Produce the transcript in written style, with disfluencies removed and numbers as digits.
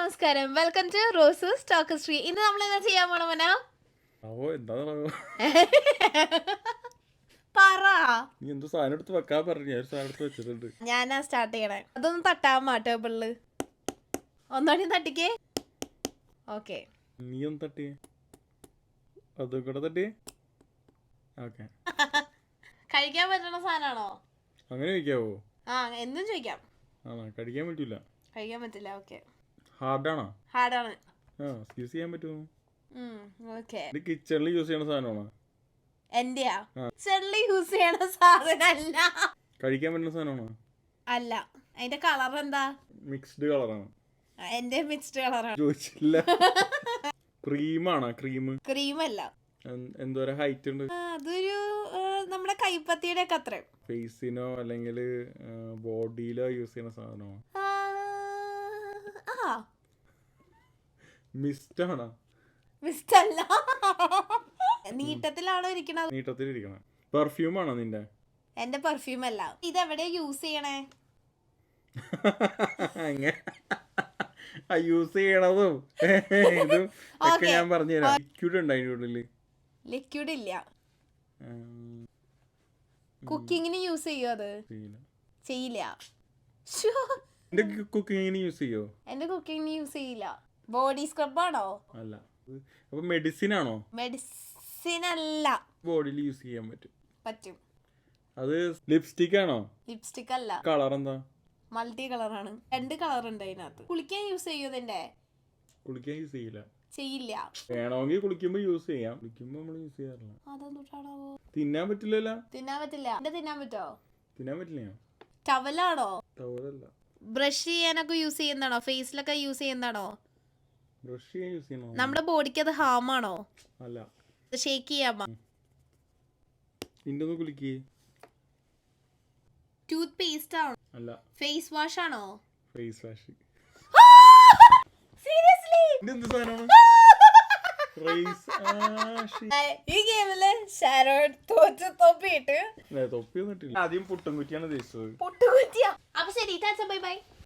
നമസ്കാരം, welcome to roses ടോക്കസ്ട്രി. ഇന്ന് നമ്മൾ എന്താ ചെയ്യാൻ പോണ മോനാ? പറ. ഞാനാ സ്റ്റാർട്ട് ചെയ്യണേ. അതൊന്ന് തട്ടാമ ടേബിളില്. ഒന്നോടി തട്ടിക്കേ. ഓക്കെ. കഴിക്കാൻ പറ്റുന്ന സാധനമാണോ? അങ്ങനെ ചോദിക്കാവോ? ആ, എന്തും ചോദിക്കാം. കഴിക്കാൻ പറ്റൂല. കഴിക്കാൻ പറ്റില്ല. ഓക്കെ. ഹാർഡാണോ? ഹാർഡാണ്. യൂസ് ചെയ്യാൻ പറ്റുമോ? ഓക്കെ. കിച്ചണിൽ യൂസ് ചെയ്യണ സാധനമാണോ? എന്റെയാ? ചെള്ളി യൂസ് ചെയ്യണ സാധനമല്ല. കഴിക്കാൻ പറ്റുന്ന സാധനമാണോ? അല്ല. അതിന്റെ കളർ എന്താ? മിക്സ്ഡ് കളറാണ്. എന്റെ മിക്സ്ഡ് കളറാണ്. ചോദിച്ചില്ല. ക്രീമാണോ? ക്രീമല്ല. എന്തോരം ഹൈറ്റ് ഉണ്ട്? അതൊരു നമ്മുടെ കൈപ്പത്തിയുടെ ഒക്കെ അത്രയും. ഫേസിനോ അല്ലെങ്കിൽ ബോഡിയിലോ യൂസ് ചെയ്യുന്ന സാധനമാണോ? മിസ്റ്റ് ആണോ? മിസ്റ്റ് അല്ല. നീട്ടത്തിലാണോ ഇരിക്കണത്? നീട്ടത്തിലിരിക്കണം. പെർഫ്യൂം ആണോ നിന്റെ? എന്റെ പെർഫ്യൂം അല്ല. ഇതെവിടെ യൂസ് ചെയ്യണേ? യൂസ് ചെയ്യണതും ഇതും ഒക്കെ ഞാൻ പറഞ്ഞുതരാം. ലിക്വിഡ് ഉണ്ട് അതിൻ്റെ ഉള്ളില്. ലിക്വിഡ് ഇല്ല. കുക്കിങ്ങിന് യൂസ് ചെയ്യോ? അത് ചെയ്യില്ല. കുക്കിങ്ങിന് യൂസ് ചെയ്യോ? എന്റെ കുക്കിങ്ങിന് യൂസ് ചെയ്യില്ല. ബോഡി സ്ക്രബ് ആണോ? അല്ല. അപ്പൊ മെഡിസിൻ ആണോ? മെഡിസിൻ അല്ല. ബോഡിയിൽ യൂസ് ചെയ്യാൻ പറ്റും. അത് ലിപ്സ്റ്റിക് ആണോ? ലിപ്സ്റ്റിക് അല്ല. കളർ എന്താ? മൾട്ടി കളറാണ്. 2 കളർ ഉണ്ട് അതിനകത്ത്. കുളിക്കാൻ യൂസ് ചെയ്യോ? ഇതിന്റെ കുളിക്കാൻ യൂസ് ചെയ്യില്ല. ചെയ്യില്ല. വേണമെങ്കിൽ കുളിക്കുമ്പോ യൂസ് ചെയ്യാം. കുളിക്കുമ്പോ നമ്മൾ യൂസ് ചെയ്യാറില്ല. അതെന്താണോ? തിന്നാൻ പറ്റില്ലല്ലോ. തിന്നാൻ പറ്റില്ല. തിന്നാൻ പറ്റോ? തിന്നാൻ പറ്റില്ല. ടവലാണോ? ടവലല്ല. ബ്രഷ് ചെയ്യാനൊക്കെ യൂസ് ചെയ്യുന്നതാണോ? ഫേസിലൊക്കെ യൂസ് ചെയ്യുന്നതാണോ? ബ്രഷ് ചെയ്യാൻ യൂസ് ചെയ്യണോ? നമ്മുടെ ബോഡിക്ക് അത് ഹാം ആണോ? അല്ല. ഷേക്ക് ചെയ്യാമോ? നിന്റെ ഒന്ന് കുളിക്കേ. ടൂത്ത് പേസ്റ്റ് ആണോ? അല്ല. ഫേസ് വാഷ് ആണോ? Face wash. സീരിയസ്ലി? ഇതെന്ത് സാധനമാണ്? ഈ ഗെയിമില് ഷാരോൺ തോറ്റ് തൊപ്പിയിട്ട് തൊപ്പിയൊന്നും ഇട്ടില്ല. ആദ്യം പുട്ടും കുറ്റിയാണ് ഉദ്ദേശിച്ചത്. പുട്ടുകുറ്റിയാ. അപ്പൊ ശരി, ബൈ ബൈ.